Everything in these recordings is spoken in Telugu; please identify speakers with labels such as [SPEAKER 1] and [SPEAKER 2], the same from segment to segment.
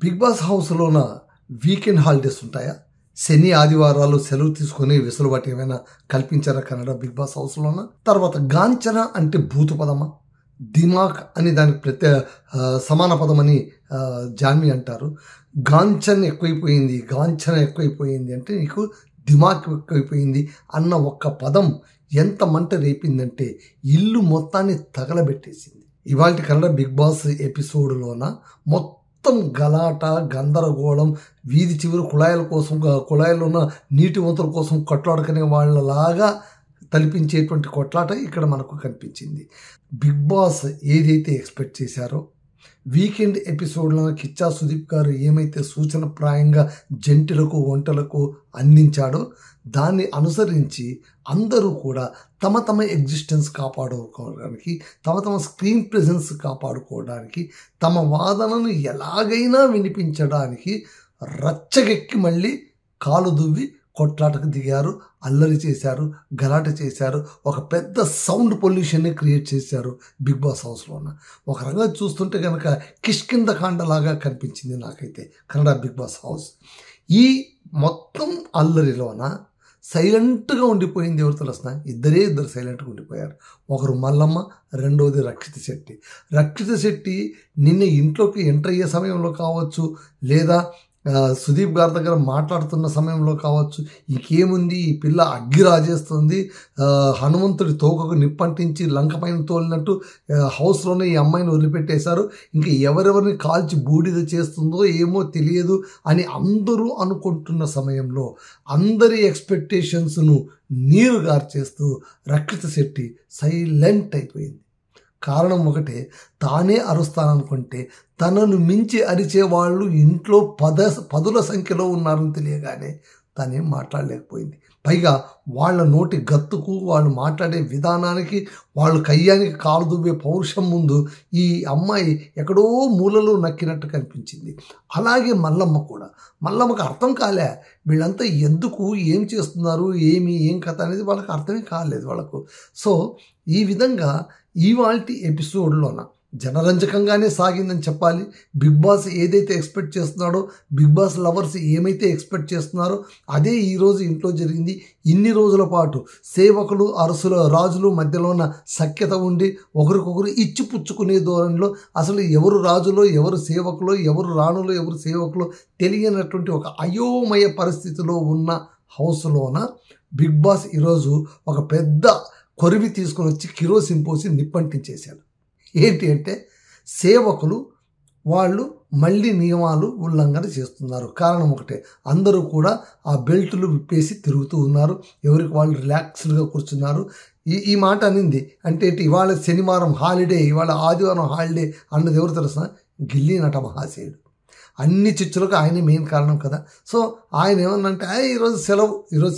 [SPEAKER 1] బిగ్ బాస్ హౌస్లోన వీకెండ్ హాలిడేస్ ఉంటాయా? శని ఆదివారాలు సెలవు తీసుకుని వెసులుబాటు ఏమైనా కల్పించారా కన్నడ బిగ్ బాస్ హౌస్లోన? తర్వాత గాంచన అంటే భూత పదమా, దిమాక్ అని దానికి సమాన పదమని జాన్వి అంటారు. గాంచన ఎక్కువైపోయింది అంటే నీకు దిమాక్ ఎక్కువైపోయింది అన్న ఒక్క పదం ఎంత మంట రేపిందంటే ఇల్లు మొత్తాన్ని తగలబెట్టేసింది. ఇవాళ కన్నడ బిగ్ బాస్ ఎపిసోడ్లోన మొత్తం గలాట, గందరగోళం, వీధి చివరి కుళాయిలో ఉన్న నీటి వంతుల కోసం కొట్లాడుకునే వాళ్ళలాగా తలపించేటువంటి కొట్లాట ఇక్కడ మనకు కనిపించింది. బిగ్ బాస్ ఏదైతే ఎక్స్పెక్ట్ చేశారో, వీకెండ్ ఎపిసోడ్లో కిచ్చా సుదీప్ గారు ఏమైతే సూచనప్రాయంగా జంటలకు వంటలకు అందించాడో దాన్ని అనుసరించి అందరూ కూడా తమ తమ ఎగ్జిస్టెన్స్ కాపాడుకోవడానికి, తమ స్క్రీన్ ప్రెజెన్స్ కాపాడుకోవడానికి, తమ వాదనను ఎలాగైనా వినిపించడానికి రచ్చగెక్కి మళ్ళీ కాలు దువ్వి కొట్లాటకు దిగారు, అల్లరి చేశారు, గలాట చేశారు, ఒక పెద్ద సౌండ్ పొల్యూషన్ని క్రియేట్ చేశారు బిగ్ బాస్ హౌస్లోన. ఒక రకంగా చూస్తుంటే కనుక కిష్కింధకాండలాగా కనిపించింది నాకైతే కన్నడ బిగ్ బాస్ హౌస్. ఈ మొత్తం అల్లరిలోన సైలెంట్గా ఉండిపోయింది ఎవరు తెలుసిన? ఇద్దరు సైలెంట్గా ఉండిపోయారు. ఒకరు మల్లమ్మ, రెండవది రక్షిత శెట్టి నిన్న ఇంట్లోకి ఎంటర్ అయ్యే సమయంలో కావచ్చు, లేదా సుదీప్ గారి దగ్గర మాట్లాడుతున్న సమయంలో కావచ్చు, ఇంకేముంది ఈ పిల్ల అగ్గి రాజేస్తుంది, హనుమంతుడి తోకకు నిప్పంటించి లంక పైన తోలినట్టు హౌస్లోనే ఈ అమ్మాయిని వదిలిపెట్టేశారు, ఇంకా ఎవరెవరిని కాల్చి బూడిద చేస్తుందో ఏమో తెలియదు అని అందరూ అనుకుంటున్న సమయంలో అందరి ఎక్స్పెక్టేషన్స్ను నీరు గార్చేస్తూ రక్షిత శెట్టి సైలెంట్ అయిపోయింది. కారణం ఒకటే, తానే అరుస్తాననుకుంటే తనను మించి అరిచే వాళ్ళు ఇంట్లో పదుల సంఖ్యలో ఉన్నారని తెలియగానే తనేం మాట్లాడలేకపోయింది. పైగా వాళ్ళ నోటి గత్తుకు, వాళ్ళు మాట్లాడే విధానానికి, వాళ్ళు కయ్యానికి కాలు దువ్వే పౌరుషం ముందు ఈ అమ్మాయి ఎక్కడో మూలలో నక్కినట్టు కనిపించింది. అలాగే మల్లమ్మకు అర్థం కాలే, వీళ్ళంతా ఎందుకు, ఏం చేస్తున్నారు, ఏం కథ అనేది వాళ్ళకి అర్థమే కాలేదు వాళ్ళకు. సో ఈ విధంగా ఇవాల్టి ఎపిసోడ్లోన జనరంజకంగానే సాగిందని చెప్పాలి. బిగ్ బాస్ ఏదైతే ఎక్స్పెక్ట్ చేస్తున్నాడో, బిగ్ బాస్ లవర్స్ ఏమైతే ఎక్స్పెక్ట్ చేస్తున్నారో అదే ఈరోజు ఇంట్లో జరిగింది. ఇన్ని రోజుల పాటు సేవకులు, రాజులు మధ్యలో ఉన్న సఖ్యత ఉండి ఒకరికొకరు ఇచ్చిపుచ్చుకునే ధోరణిలో, అసలు ఎవరు రాజులో, ఎవరు సేవకులో, ఎవరు రాణులో, ఎవరు సేవకులో తెలియనటువంటి ఒక అయోమయ పరిస్థితిలో ఉన్న హౌస్లోన బిగ్ బాస్ ఈరోజు ఒక పెద్ద కొరివి తీసుకొని వచ్చి కిరోసిన్ పోసి నిప్పంటించేశాడు. ఏంటి అంటే, సేవకులు వాళ్ళు మళ్ళీ నియమాలు ఉల్లంఘన చేస్తున్నారు. కారణం ఒకటే, అందరూ కూడా ఆ బెల్టులు విప్పేసి తిరుగుతూ ఉన్నారు, ఎవరికి వాళ్ళు రిలాక్స్డ్గా కూర్చున్నారు. ఈ మాట అనింది అంటే ఇవాళ శనివారం హాలిడే, ఇవాళ ఆదివారం హాలిడే అన్నది ఎవరు తెలుసిన? గిల్లీ నట మహాశయుడు. అన్ని చిచ్చులకు ఆయనే మెయిన్ కారణం కదా. సో ఆయన ఏమన్నంటే, ఈరోజు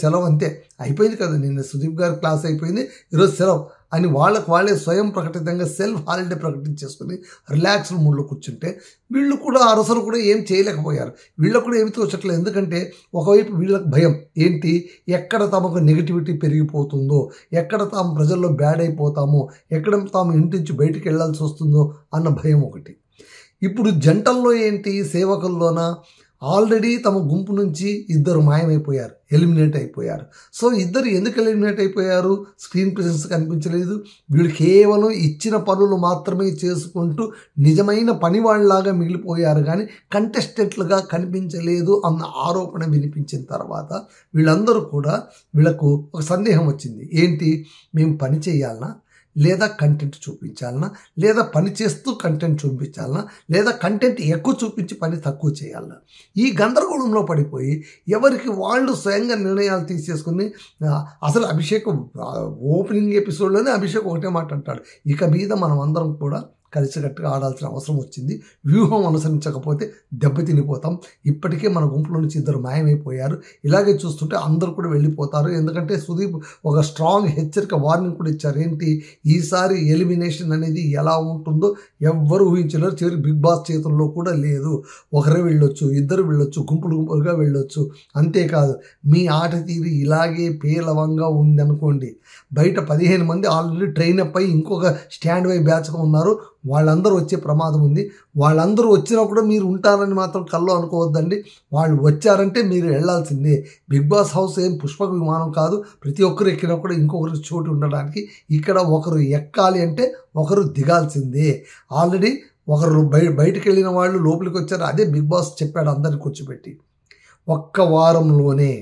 [SPEAKER 1] సెలవు అంతే, అయిపోయింది కదా, నిన్న సుదీప్ గారి క్లాస్ అయిపోయింది, ఈరోజు సెలవు అని వాళ్ళే స్వయం ప్రకటితంగా సెల్ఫ్ హాలిడే ప్రకటించేసుకుని రిలాక్స్డ్ మూడ్లో కూర్చుంటే, వీళ్ళు కూడా అరసలు కూడా ఏం చేయలేకపోయారు. వీళ్ళకు కూడా ఏమి తోచట్లేదు. ఎందుకంటే ఒకవైపు వీళ్ళకి భయం ఏంటి, ఎక్కడ తమకు నెగిటివిటీ పెరిగిపోతుందో, ఎక్కడ తాము ప్రజల్లో బ్యాడ్ అయిపోతామో, ఎక్కడ తాము ఇంటి నుంచి బయటికి వెళ్ళాల్సి వస్తుందో అన్న భయం ఒకటి. ఇప్పుడు జంటల్లో ఏంటి, సేవకుల్లోన ఆల్రెడీ తమ గుంపు నుంచి ఇద్దరు మాయమైపోయారు, ఎలిమినేట్ అయిపోయారు. సో ఇద్దరు ఎందుకు ఎలిమినేట్ అయిపోయారు? స్క్రీన్ ప్రెజెన్స్ కనిపించలేదు, వీళ్ళు కేవలం ఇచ్చిన పనులు మాత్రమే చేసుకుంటూ నిజమైన పనివాళ్ళలాగా మిగిలిపోయారు, కానీ కంటెస్టెంట్లుగా కనిపించలేదు అన్న ఆరోపణ వినిపించిన తర్వాత వీళ్ళందరూ కూడా, వీళ్ళకు ఒక సందేహం వచ్చింది. ఏంటి, మేము పని చేయాలనా, లేదా కంటెంట్ చూపించాలనా, లేదా పని చేస్తూ కంటెంట్ చూపించాలనా, లేదా కంటెంట్ ఎక్కువ చూపించి పని తక్కువ చేయాలనా? ఈ గందరగోళంలో పడిపోయి ఎవరికి వాళ్ళు స్వయంగా నిర్ణయాలు తీసేసుకుని, అసలు అభిషేక్ ఓపెనింగ్ ఎపిసోడ్లోనే అభిషేక్ ఒకటే మాట అంటాడు, ఇక మీద మనం అందరం కూడా కలిసికట్టుగా ఆడాల్సిన అవసరం వచ్చింది, వ్యూహం అనుసరించకపోతే దెబ్బతినిపోతాం, ఇప్పటికే మన గుంపులో నుంచి ఇద్దరు మాయమైపోయారు, ఇలాగే చూస్తుంటే అందరూ కూడా వెళ్ళిపోతారు. ఎందుకంటే సుదీప్ ఒక స్ట్రాంగ్ హెచ్చరిక వార్నింగ్ కూడా ఇచ్చారు. ఏంటి, ఈసారి ఎలిమినేషన్ అనేది ఎలా ఉంటుందో ఎవ్వరు ఊహించలేరు, చివరి బిగ్ బాస్ చేతుల్లో కూడా లేదు. ఒకరే వెళ్ళొచ్చు, ఇద్దరు వెళ్ళొచ్చు, గుంపులుగా వెళ్ళొచ్చు. అంతేకాదు, మీ ఆట తీరు ఇలాగే పేలవంగా ఉందనుకోండి, బయట 15 మంది ఆల్రెడీ ట్రైన్ అప్ అయ్యి ఇంకొక స్టాండ్ బై బ్యాచ్గా ఉన్నారు, వాళ్ళందరూ వచ్చే ప్రమాదం ఉంది. వాళ్ళందరూ వచ్చినా కూడా మీరు ఉంటారని మాత్రం కల్లో అనుకోవద్దండి. వాళ్ళు వచ్చారంటే మీరు వెళ్ళాల్సిందే. బిగ్ బాస్ హౌస్ ఏం పుష్పక విమానం కాదు. ప్రతి ఒక్కరు ఎక్కినా కూడా ఇంకొకరికి చోటు ఉండడానికి. ఇక్కడ ఒకరు ఎక్కాలి అంటే ఒకరు దిగాల్సిందే. ఆల్రెడీ ఒకరు బయటకు వెళ్ళిన వాళ్ళు లోపలికి వచ్చారు. అదే బిగ్ బాస్ చెప్పాడు అందరికి కూర్చోబెట్టి. ఒక్క వారంలోనే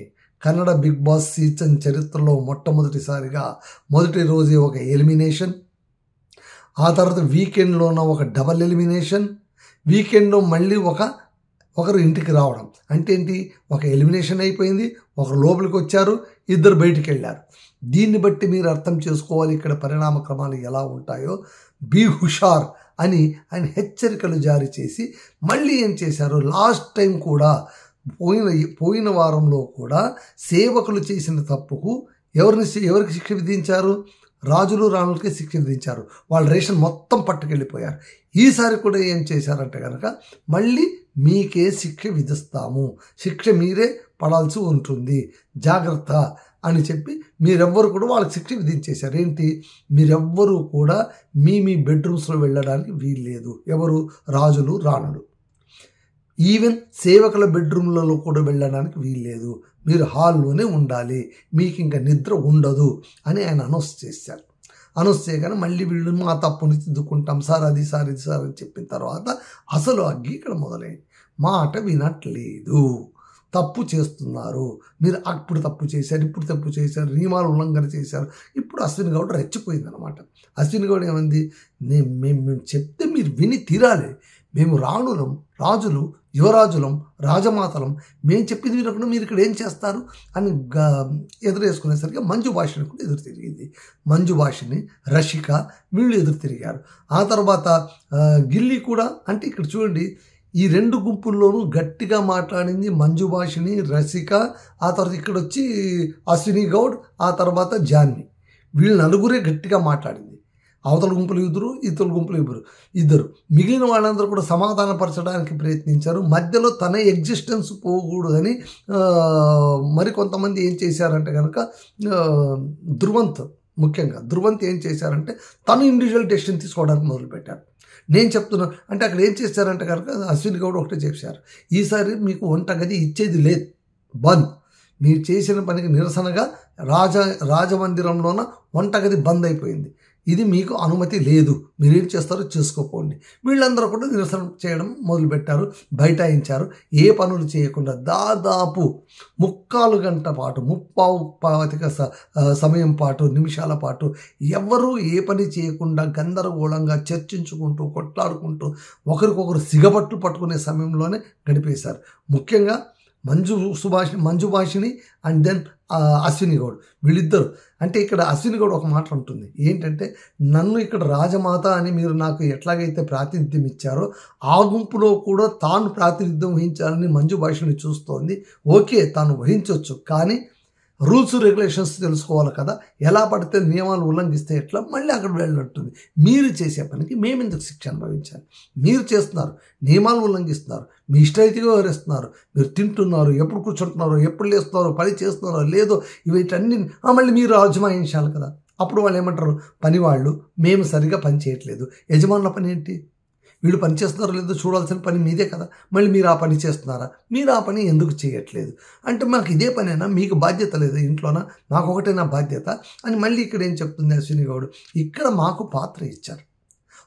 [SPEAKER 1] కన్నడ బిగ్ బాస్ సీజన్ చరిత్రలో మొట్టమొదటిసారిగా మొదటి రోజే ఒక ఎలిమినేషన్, ఆ తర్వాత వీకెండ్లోన ఒక డబల్ ఎలిమినేషన్, వీకెండ్లో మళ్ళీ ఒకరు ఇంటికి రావడం. అంటే ఏంటి, ఒక ఎలిమినేషన్ అయిపోయింది, ఒకరు లోపలికి వచ్చారు, ఇద్దరు బయటికి వెళ్ళారు. దీన్ని బట్టి మీరు అర్థం చేసుకోవాలి ఇక్కడ పరిణామ క్రమాలు ఎలా ఉంటాయో. బీ హుషార్ అని ఆయన హెచ్చరికలు జారీ చేసి మళ్ళీ ఏం చేశారు, లాస్ట్ టైం కూడా పోయిన వారంలో కూడా సేవకులు చేసిన తప్పుకు ఎవరికి శిక్ష విధించారు, రాజులు రాణులకే శిక్ష విధించారు. వాళ్ళ రేషన్ మొత్తం పట్టుకెళ్ళిపోయారు. ఈసారి కూడా ఏం చేశారంటే కనుక మళ్ళీ మీకే శిక్ష విధిస్తాము, శిక్ష మీరే పడాల్సి ఉంటుంది, జాగ్రత్త అని చెప్పి మీరెవ్వరు కూడా వాళ్ళకి శిక్ష విధించేశారు. ఏంటి, మీరెవ్వరూ కూడా మీ బెడ్రూమ్స్లో వెళ్ళడానికి వీల్లేదు. ఎవరు, రాజులు రాణులు. ఈవెన్ సేవకుల బెడ్రూమ్లలో కూడా వెళ్ళడానికి వీల్లేదు, మీరు హాల్లోనే ఉండాలి, మీకు ఇంకా నిద్ర ఉండదు అని ఆయన అనౌన్స్ చేశారు. అనౌన్స్ చేయగానే మళ్ళీ వీళ్ళు మా తప్పుని దిద్దుకుంటాం సార్, అది సార్ ఇది సార్ అని చెప్పిన తర్వాత అసలు అగ్గి ఇక్కడ మొదలైంది. మాట వినట్లేదు, తప్పు చేస్తున్నారు, మీరు అప్పుడు తప్పు చేశారు, ఇప్పుడు తప్పు చేశారు, నియమాలు ఉల్లంఘన చేశారు. ఇప్పుడు అశ్విని గౌడ్ రెచ్చిపోయిందనమాట. అశ్విని గౌడ్ ఏమంది, మేము చెప్తే మీరు విని తీరాలి, మేము రాణులం, రాజులు, యువరాజులం, రాజమాతలం, మేము చెప్పింది వినకుండా మీరు ఇక్కడ ఏం చేస్తారు అని ఎదురేసుకునేసరికి మంజు భాషని కూడా ఎదురు తిరిగింది. మంజు భాషని, రషిక వీళ్ళు ఎదురు తిరిగారు. ఆ తర్వాత గిల్లీ కూడా. అంటే ఇక్కడ చూడండి, ఈ రెండు గుంపుల్లోనూ గట్టిగా మాట్లాడింది మంజు భాషని, రషిక, ఆ తర్వాత ఇక్కడ వచ్చి అశ్విని గౌడ్, ఆ తర్వాత జాన్వి. వీళ్ళు నలుగురే గట్టిగా మాట్లాడింది. అవతల గుంపులు ఇతర గుంపులు ఇద్దరు. మిగిలిన వాళ్ళందరూ కూడా సమాధానపరచడానికి ప్రయత్నించారు. మధ్యలో తన ఎగ్జిస్టెన్స్ పోకూడదని మరికొంతమంది ఏం చేశారంటే కనుక ముఖ్యంగా ధృవంత్ ఏం చేశారంటే తను ఇండివిజువల్ డెసిషన్ తీసుకోవడానికి మొదలుపెట్టారు. నేను చెప్తున్నాను అంటే అక్కడ ఏం చేశారంటే కనుక అశ్విని గౌడ్ ఒకటే చేశారు, ఈసారి మీకు వంటగది ఇచ్చేది లేదు, బంద్. మీరు చేసిన పనికి నిరసనగా రాజమందిరంలోన వంటగది బంద్ అయిపోయింది, ఇది మీకు అనుమతి లేదు, మీరేం చేస్తారో చేసుకోపోండి. వీళ్ళందరూ కూడా నిరసన చేయడం మొదలుపెట్టారు, బైఠాయించారు. ఏ పనులు చేయకుండా దాదాపు 3/4 గంట పాటు, 30 సమయం పాటు, నిమిషాల పాటు ఎవరూ ఏ పని చేయకుండా గందరగోళంగా చర్చించుకుంటూ, కొట్లాడుకుంటూ, ఒకరికొకరు సిగపట్టు పట్టుకునే సమయంలోనే గడిపేశారు. ముఖ్యంగా మంజు భాషిని అండ్ దెన్ అశ్విని గౌడ్ వీళ్ళిద్దరు. అంటే ఇక్కడ అశ్విని గౌడ్ ఒక మాట ఉంటుంది, ఏంటంటే నన్ను ఇక్కడ రాజమాత అని మీరు నాకు ఎట్లాగైతే ప్రాతినిధ్యం ఇచ్చారో ఆ గుంపులో కూడా తాను ప్రాతినిధ్యం వహించాలని మంజు భాషని చూస్తోంది. ఓకే, తాను వహించవచ్చు, కానీ రూల్స్ రెగ్యులేషన్స్ తెలుసుకోవాలి కదా, ఎలా పడితే నియమాలు ఉల్లంఘిస్తే ఎట్లా, మళ్ళీ అక్కడ వెళ్ళినట్టుంది. మీరు చేసే పనికి మేము ఎందుకు శిక్ష అనుభవించాలి, మీరు చేస్తున్నారు, నియమాలు ఉల్లంఘిస్తున్నారు, మీ ఇష్టరీతిగా వ్యవహరిస్తున్నారు, మీరు తింటున్నారు, ఎప్పుడు కూర్చుంటున్నారు, ఎప్పుడు లేస్తున్నారు, పని చేస్తున్నారో లేదో వీటన్ని మళ్ళీ మీరు అజమాయించాలి కదా. అప్పుడు వాళ్ళు ఏమంటారు, పని వాళ్ళు మేము సరిగా పని చేయట్లేదు, యజమానుల పని ఏంటి, వీళ్ళు పని చేస్తున్నారో లేదో చూడాల్సిన పని మీదే కదా, మళ్ళీ మీరు ఆ పని చేస్తున్నారా, మీరు ఆ పని ఎందుకు చేయట్లేదు అంటే మాకు ఇదే పనేనా, మీకు బాధ్యత లేదా ఇంట్లోనా, నాకు ఒకటే నా బాధ్యత అని మళ్ళీ ఇక్కడ ఏం చెప్తుంది అశ్విని గౌడ్, ఇక్కడ మాకు పాత్ర ఇచ్చారు,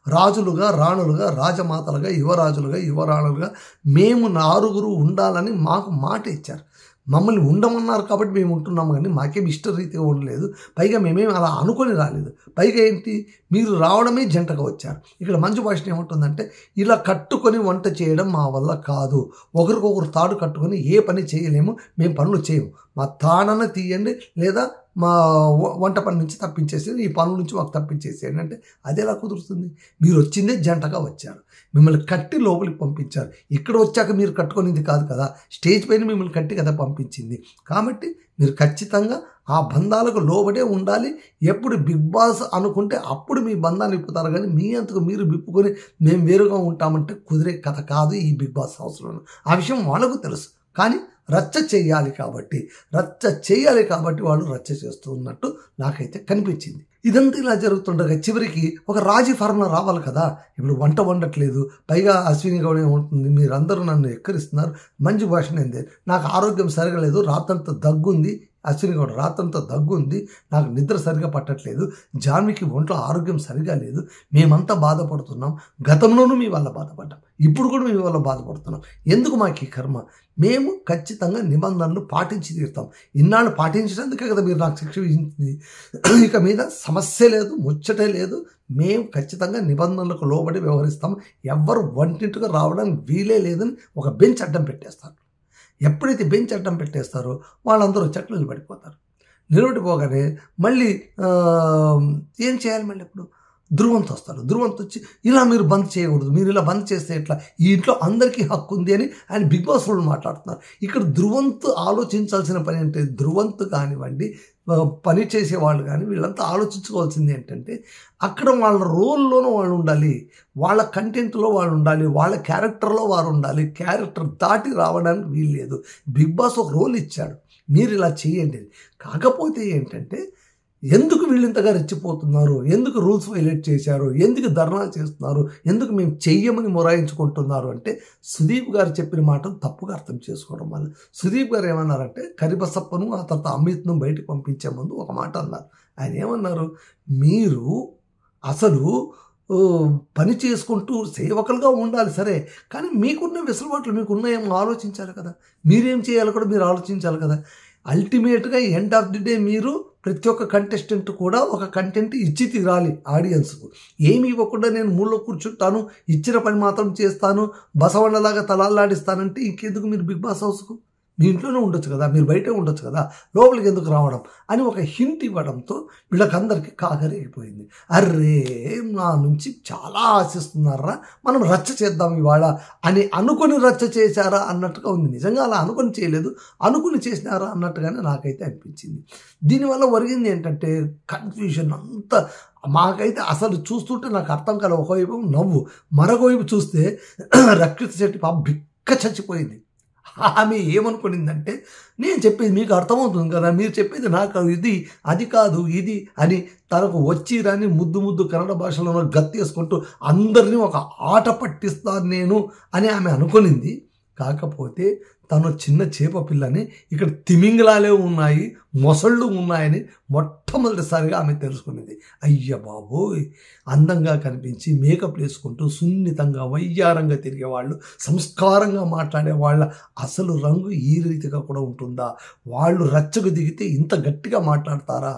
[SPEAKER 1] రాజులుగా, రాణులుగా, రాజమాతలుగా, యువరాజులుగా, యువరాణులుగా మేము 4 ఉండాలని మాకు మాట ఇచ్చారు. మమ్మల్ని ఉండమన్నారు కాబట్టి మేము ఉంటున్నాము, కానీ మాకేం ఇష్టరీతిగా ఉండలేదు, పైగా మేమేం అలా అనుకొని రాలేదు. పైగా ఏంటి, మీరు రావడమే జంటగా వచ్చారు. ఇక్కడ మంచు భాష ఏముంటుందంటే, ఇలా కట్టుకొని వంట చేయడం మా వల్ల కాదు, ఒకరికొకరు తాడు కట్టుకొని ఏ పని చేయలేము, మేము పనులు చేయము, మా తాడన తీయండి లేదా మా వంట పని నుంచి తప్పించేసేది, ఈ పనుల నుంచి మాకు తప్పించేసేయండి అంటే అది ఎలా కుదురుతుంది? మీరు వచ్చిందే జంటగా వచ్చారు, మిమ్మల్ని కట్టి లోపలికి పంపించారు. ఇక్కడ వచ్చాక మీరు కట్టుకునేది కాదు కదా, స్టేజ్ పైన మిమ్మల్ని కట్టి కదా పంపించింది. కాబట్టి మీరు ఖచ్చితంగా ఆ బంధాలకు లోబడే ఉండాలి. ఎప్పుడు బిగ్ బాస్ అనుకుంటే అప్పుడు మీ బంధాన్ని విప్పుతారు, కానీ మీ అంతకు మీరు విప్పుకొని మేము వేరుగా ఉంటామంటే కుదిరే కథ కాదు ఈ బిగ్ బాస్ హౌస్లో. ఆ విషయం వాళ్ళకు తెలుసు, కానీ రచ్చ చేయాలి కాబట్టి వాళ్ళు రచ్చ చేస్తూ ఉన్నట్టు నాకైతే కనిపించింది. ఇదంతా ఇలా జరుగుతుండగా చివరికి ఒక రాజీ ఫార్ములా రావాలి కదా. ఇప్పుడు వంట వండట్లేదు, పైగా అశ్విని గౌడ ఏముంటుంది, మీరందరూ నన్ను ఎక్కరిస్తున్నారు, మంచి భాష ఏంది, నాకు ఆరోగ్యం సరిగా లేదు, రాత్రంతా దగ్గుంది, అశ్విని గౌడ రాత్రంతా దగ్గుంది, నాకు నిద్ర సరిగా పట్టట్లేదు, జాన్వికి ఒంట్లో ఆరోగ్యం సరిగా లేదు, మేమంతా బాధపడుతున్నాం, గతంలోనూ మీ వల్ల బాధపడ్డాం, ఇప్పుడు కూడా మీ వల్ల బాధపడుతున్నాం, ఎందుకు మాకు ఈ కర్మ, మేము ఖచ్చితంగా నిబంధనలు పాటించి తీరుతాం, ఇన్నాళ్ళు పాటించడానికే కదా మీరు నాకు శిక్ష విధించింది, ఇక మీద సమస్య లేదు, ముచ్చటే లేదు, మేము ఖచ్చితంగా నిబంధనలకు లోబడి వ్యవహరిస్తాం, ఎవ్వరు వంటింటిగా రావడానికి వీలే లేదని ఒక బెంచ్ అడ్డం పెట్టేస్తారు. ఎప్పుడైతే బెంచ్ అడ్డం పెట్టేస్తారో వాళ్ళందరూ చెట్లు నిలబడిపోతారు. నిలబడిపోగానే మళ్ళీ ఏం చేయాలి, మళ్ళీ ఇప్పుడు ధృవంత్ వస్తారు. ధృవంత్ వచ్చి ఇలా మీరు బంద్ చేయకూడదు, మీరు ఇలా బంద్ చేస్తే ఎట్లా, ఈ ఇంట్లో అందరికీ హక్కు ఉంది అని ఆయన బిగ్ బాస్ వాళ్ళు మాట్లాడుతున్నారు. ఇక్కడ ధృవంత్ ఆలోచించాల్సిన పని అంటే, ధృవంత్ కానివ్వండి, పని చేసేవాళ్ళు కానీ వీళ్ళంతా ఆలోచించుకోవాల్సింది ఏంటంటే, అక్కడ వాళ్ళ రోల్లోనూ వాళ్ళు ఉండాలి, వాళ్ళ కంటెంట్లో వాళ్ళు ఉండాలి, వాళ్ళ క్యారెక్టర్లో వారు ఉండాలి, క్యారెక్టర్ దాటి రావడానికి వీలు లేదు. బిగ్ బాస్ ఒక రోల్ ఇచ్చాడు, మీరు ఇలా చేయండి. కాకపోతే ఏంటంటే, ఎందుకు వీళ్ళింతగా రెచ్చిపోతున్నారు, ఎందుకు రూల్స్ వైలేట్ చేశారు, ఎందుకు ధర్నాలు చేస్తున్నారు, ఎందుకు మేము చెయ్యమని మొరాయించుకుంటున్నారు అంటే, సుదీప్ గారు చెప్పిన మాటలు తప్పుగా అర్థం చేసుకోవడం వల్ల. సుదీప్ గారు ఏమన్నారంటే, కరిబసప్పను ఆ తర్వాత అమిత్ను బయటకు పంపించే ముందు ఒక మాట అన్నారు. ఆయన ఏమన్నారు, మీరు అసలు పని చేసుకుంటూ సేవకులుగా ఉండాలి సరే, కానీ మీకున్న వెసులుబాట్లు మీకున్నాయేమో ఆలోచించాలి కదా, మీరేం చేయాలో కూడా మీరు ఆలోచించాలి కదా. అల్టిమేట్గా ఎండ్ ఆఫ్ ది డే మీరు ప్రతి ఒక్క కంటెస్టెంట్ కూడా ఒక కంటెంట్ ఇచ్చి తీరాలి ఆడియన్స్కు. ఏమి ఇవ్వకుండా నేను మూలలో కూర్చుంటాను, ఇచ్చిన పని మాత్రం చేస్తాను, బసవన్నలాగా తలాలాడిస్తానంటే ఇంకెందుకు మీరు బిగ్ బాస్ హౌస్కు, మీ ఇంట్లోనే ఉండొచ్చు కదా, మీరు బయటే ఉండొచ్చు కదా, లోపలికి ఎందుకు రావడం అని ఒక హింట్ ఇవ్వడంతో వీళ్ళకందరికీ కాకరేగిపోయింది. అర్రే నా నుంచి చాలా ఆశిస్తున్నారా, మనం రచ్చ చేద్దాం ఇవాళ అని అనుకుని రచ్చ చేశారా అన్నట్టుగా ఉంది. నిజంగా అలా అనుకుని చేయలేదు, అనుకుని చేసినారా అన్నట్టుగానే నాకైతే అనిపించింది. దీనివల్ల ఒరిగింది ఏంటంటే కన్ఫ్యూజన్ అంతా. మాకైతే అసలు చూస్తుంటే నాకు అర్థం కాలే, ఒకవైపు నవ్వు, మరొకవైపు చూస్తే రక్షిత శెట్టి పాప బిక్క చచ్చిపోయింది. ఆమె ఏమనుకునిందంటే, నేను చెప్పేది మీకు అర్థమవుతుంది కదా, మీరు చెప్పేది నాకు ఇది అది కాదు ఇది అని తనకు వచ్చి రాని ముద్దు కన్నడ భాషలో గత్తేసుకుంటూ అందరినీ ఒక ఆట పట్టిస్తాను నేను అని ఆమె అనుకునింది. కాకపోతే తను చిన్న చేప పిల్లని, ఇక్కడ తిమింగలాలే ఉన్నాయి, మొసళ్ళు ఉన్నాయని మొట్టమొదటిసారిగా ఆమె తెలుసుకునేది. అయ్య బాబోయ్, అందంగా కనిపించి మేకప్ వేసుకుంటూ సున్నితంగా వయ్యారంగా తిరిగేవాళ్ళు, సంస్కారంగా మాట్లాడే వాళ్ళ అసలు రంగు ఈ రీతిగా కూడా ఉంటుందా, వాళ్ళు రచ్చకు దిగితే ఇంత గట్టిగా మాట్లాడతారా,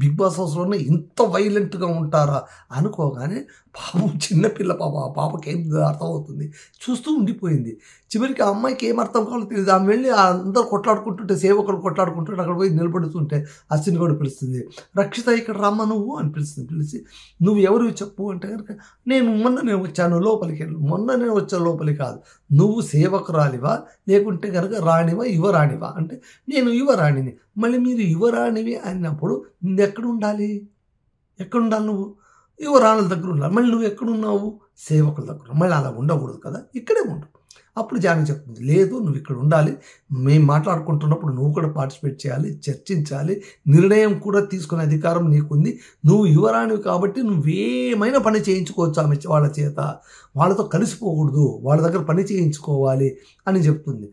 [SPEAKER 1] బిగ్ బాస్ హౌస్లోనే ఇంత వైలెంట్గా ఉంటారా అనుకోగానే పాపం చిన్నపిల్ల పాప, ఆ పాపకి ఏం అర్థమవుతుంది, చూస్తూ ఉండిపోయింది. చివరికి ఆ అమ్మాయికి ఏం అర్థం కావాలో తెలియదు. ఆమె వెళ్ళి అందరూ కొట్లాడుకుంటుంటే, సేవకులు కొట్లాడుకుంటుంటే అక్కడ పోయి నిలబడుతుంటే అశ్విని కూడా పిలుస్తుంది, రక్షిత ఇక్కడ రమ్మ నువ్వు అని పిలుస్తుంది. పిలిచి నువ్వు ఎవరు చెప్పు అంటే కనుక, నేను మొన్ననే వచ్చాను లోపలికి, మొన్ననే వచ్చాను లోపలికి కాదు, నువ్వు సేవకురాలివా లేకుంటే కనుక రాణివా యువరాణివా అంటే, నేను యువరాణిని. మళ్ళీ మీరు యువరాణివి అన్నప్పుడు ఎక్కడ ఉండాలి నువ్వు, యువరాణుల దగ్గర ఉండాలి. మళ్ళీ నువ్వు ఎక్కడున్నావు, సేవకుల దగ్గర. మళ్ళీ అలా ఉండకూడదు కదా, ఇక్కడే ఉండు. అప్పుడు జాని చెప్తుంది, లేదు నువ్వు ఇక్కడ ఉండాలి, మేము మాట్లాడుకుంటున్నప్పుడు నువ్వు కూడా పార్టిసిపేట్ చేయాలి, చర్చించాలి, నిర్ణయం కూడా తీసుకునే అధికారం నీకుంది, నువ్వు యువరాణివి కాబట్టి నువ్వేమైనా పని చేయించుకోవచ్చు ఆమె వాళ్ళ చేత, వాళ్ళతో కలిసిపోకూడదు, వాళ్ళ దగ్గర పని చేయించుకోవాలి అని చెప్తుంది.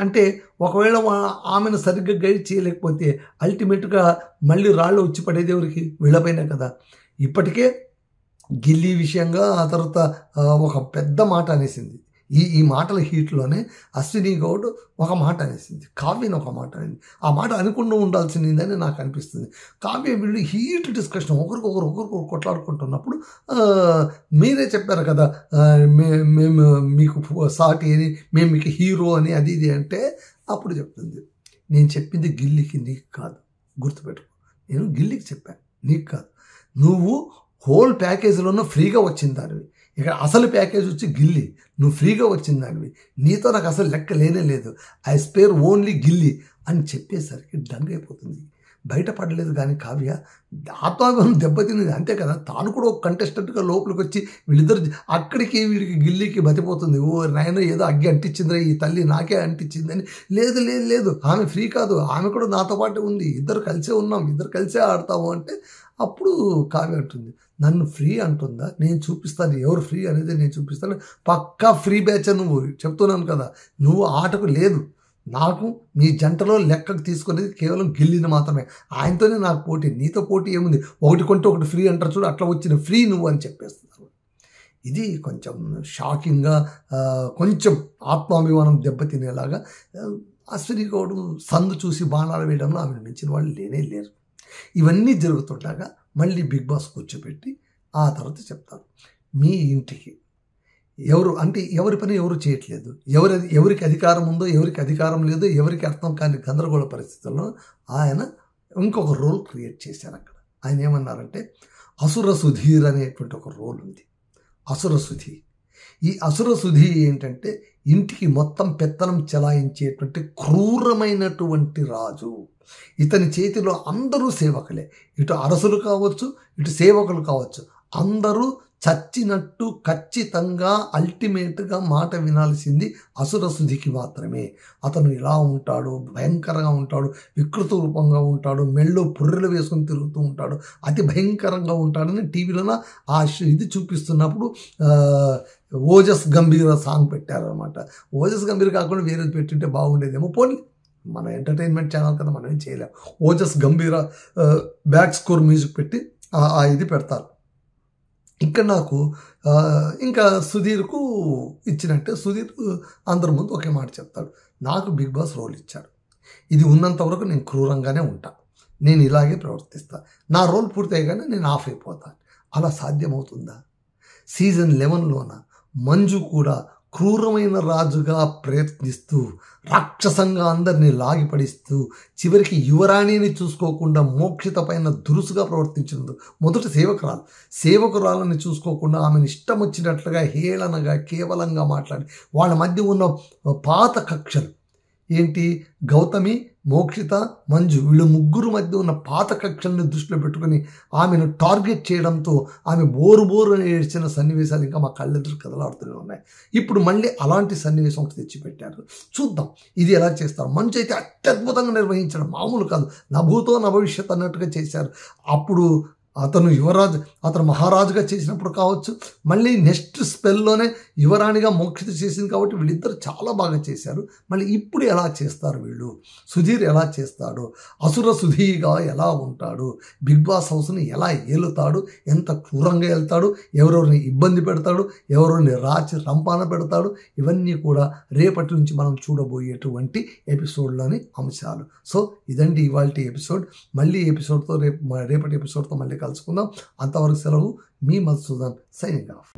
[SPEAKER 1] అంటే ఒకవేళ ఆమెను సరిగ్గా గైడ్ చేయలేకపోతే అల్టిమేట్గా మళ్ళీ రాళ్ళు వచ్చి పడేది ఎవరికి, వీళ్ళపైన కదా. ఇప్పటికే గిల్లీ విషయంగా ఆ తర్వాత ఒక పెద్ద మాట అనేసింది. ఈ మాటల హీట్లోనే అశ్విని గౌడ్ ఒక మాట అనేసింది, కావ్యని ఒక మాట అనేది. ఆ మాట అనుకుండా ఉండాల్సిందని నాకు అనిపిస్తుంది. కావ్య వీళ్ళు హీట్ డిస్కషన్ ఒకరికొకరు కొట్లాడుకుంటున్నప్పుడు మీరే చెప్పారు కదా, మేము మీకు సాటి అని, మేము మీకు హీరో అని, అది ఇది అంటే అప్పుడు చెప్తుంది, నేను చెప్పింది గిల్లీకి నీకు కాదు, గుర్తుపెట్టుకో, నేను గిల్లీకి చెప్పాను నీకు కాదు, నువ్వు హోల్ ప్యాకేజీలోనూ ఫ్రీగా వచ్చింది దానివి, ఇక్కడ అసలు ప్యాకేజ్ వచ్చి గిల్లీ, నువ్వు ఫ్రీగా వచ్చింది దానివి, నీతో నాకు అసలు లెక్క లేనే లేదు, ఐ స్పేర్ ఓన్లీ గిల్లీ అని చెప్పేసరికి డంగ్ అయిపోతుంది. బయటపడలేదు కానీ కావ్య ఆత్మాభిమానం దెబ్బతింది అంతే కదా, తాను కూడా ఒక కంటెస్టెంట్గా లోపలికి వచ్చి వీళ్ళిద్దరు అక్కడికి వీడికి గిల్లీకి బతిపోతుంది. ఓ నాయన ఏదో అగ్గి అంటించిందిరా ఈ తల్లి నాకే అంటించిందని. లేదు లేదు లేదు, ఆమె ఫ్రీ కాదు, ఆమె కూడా నాతో పాటు ఉంది, ఇద్దరు కలిసే ఉన్నాం, ఇద్దరు కలిసే ఆడతాము అంటే అప్పుడు కావ్య అంటుంది, నన్ను ఫ్రీ అంటుందా, నేను చూపిస్తాను ఎవరు ఫ్రీ అనేది నేను చూపిస్తాను, పక్కా ఫ్రీ బ్యాచ్ నువ్వు చెప్తున్నాను కదా, నువ్వు ఆటకు లేదు, నాకు మీ జంటలో లెక్కకు తీసుకునేది కేవలం గిల్లిని మాత్రమే, ఆయనతోనే నాకు పోటీ, నీతో పోటీ ఏముంది, ఒకటి కొంటే ఒకటి ఫ్రీ అంటారు చూడు, అట్లా వచ్చిన ఫ్రీ నువ్వు అని చెప్పేస్తున్నారు. ఇది కొంచెం షాకింగ్గా, కొంచెం ఆత్మాభిమానం దెబ్బతినేలాగా. అశ్విని గౌడ్ సందు చూసి బాణాలు వేయడంలో ఆమెను మించిన వాళ్ళు లేనే లేరు. ఇవన్నీ జరుగుతుండగా మళ్ళీ బిగ్ బాస్ కూర్చోబెట్టి ఆ తర్వాత చెప్తారు, మీ ఇంటికి ఎవరు అంటే ఎవరి పని ఎవరు చేయట్లేదు, ఎవరికి అధికారం ఉందో ఎవరికి అధికారం లేదో ఎవరికి అర్థం కాని గందరగోళ పరిస్థితుల్లో ఆయన ఇంకొక రోల్ క్రియేట్ చేశారు. అక్కడ ఆయన ఏమన్నారంటే, అసుర సుధీర్ అనేటువంటి ఒక రోల్ ఉంది. అసుర సుధి, ఈ అసుర సుధి ఏంటంటే ఇంటికి మొత్తం పెత్తనం చెలాయించేటువంటి క్రూరమైనటువంటి రాజు. ఇతని చేతిలో అందరూ సేవకులే, ఇటు అరసులు కావచ్చు ఇటు సేవకులు కావచ్చు, అందరూ చచ్చినట్టు ఖచ్చితంగా అల్టిమేట్గా మాట వినాల్సింది అసుర సుధికి మాత్రమే. అతను ఇలా ఉంటాడు, భయంకరంగా ఉంటాడు, వికృత రూపంగా ఉంటాడు, మెళ్ళో పుర్రెలు వేసుకొని తిరుగుతూ ఉంటాడు, అతి భయంకరంగా ఉంటాడని టీవీలో ఆ ఇది చూపిస్తున్నప్పుడు ఓజస్ గంభీర సాంగ్ పెట్టారనమాట. ఓజస్ గంభీర కాకుండా వేరేది పెట్టింటే బాగుండేదేమో, పోనీ మన ఎంటర్టైన్మెంట్ ఛానల్ కదా, మనం ఏం చేయలేం. ఓజస్ గంభీర బ్యాక్ స్కోర్ మ్యూజిక్ పెట్టి ఆ ఇది పెడతారు. ఇక్కడ నాకు ఇంకా సుధీర్కు ఇచ్చినట్టే, సుధీర్ అందరి ముందు ఒకే మాట చెప్తాడు, నాకు బిగ్ బాస్ రోల్ ఇచ్చాడు, ఇది ఉన్నంత వరకు నేను క్రూరంగానే ఉంటా, నేను ఇలాగే ప్రవర్తిస్తా, నా రోల్ పూర్తి అయ్యగానే నేను ఆఫ్ అయిపోతాను. అలా సాధ్యమవుతుందా? సీజన్ 11లోన మంజు కూడా క్రూరమైన రాజుగా ప్రయత్నిస్తూ రాక్షసంగా అందరినీ లాగిపడిస్తూ చివరికి యువరాణిని చూసుకోకుండా మోక్షిత పైన దురుసుగా ప్రవర్తించినందుకు, మొదట సేవకురాలని చూసుకోకుండా ఆమెను ఇష్టం వచ్చినట్లుగా హేళనగా కేవలంగా మాట్లాడి వాళ్ళ మధ్య ఉన్న పాత కక్షలు ఏంటి, గౌతమి, మోక్షిత, మంజు వీళ్ళు ముగ్గురు మధ్య ఉన్న పాత కక్షల్ని దృష్టిలో పెట్టుకుని ఆమెను టార్గెట్ చేయడంతో ఆమె బోరు ఏడ్చిన సన్నివేశాలు ఇంకా మా కళ్ళెదురు కదలాడుతూనే ఉన్నాయి. ఇప్పుడు మళ్ళీ అలాంటి సన్నివేశం ఒకటి తెచ్చిపెట్టారు, చూద్దాం ఇది ఎలా చేస్తారు. మంజు అయితే అత్యద్భుతంగా నిర్వహించడం మామూలు కాదు, నభూతో నభవిష్యత్ అన్నట్టుగా చేశారు. అప్పుడు అతను యువరాజు, అతను మహారాజుగా చేసినప్పుడు కావచ్చు, మళ్ళీ నెక్స్ట్ స్పెల్లోనే యువరాణిగా మోక్షిత చేసింది కాబట్టి వీళ్ళిద్దరు చాలా బాగా చేశారు. మళ్ళీ ఇప్పుడు ఎలా చేస్తారు వీళ్ళు, సుధీర్ ఎలా చేస్తాడు, అసుర సుధీగా ఎలా ఉంటాడు, బిగ్ బాస్ హౌస్ని ఎలా ఏలుతాడు, ఎంత క్రూరంగా వెళ్తాడు, ఎవరెవరిని ఇబ్బంది పెడతాడు, ఎవరెవరిని రాచి రంపాన పెడతాడు, ఇవన్నీ కూడా రేపటి నుంచి మనం చూడబోయేటువంటి ఎపిసోడ్లోని అంశాలు. సో ఇదండి ఇవాల్టి ఎపిసోడ్. మళ్ళీ ఎపిసోడ్తో రేపటి ఎపిసోడ్తో మళ్ళీ కలుసుకుందాం. అంతవరకు సెలవు. మీ మధుసూదన్ సైనింగ్ ఆఫ్.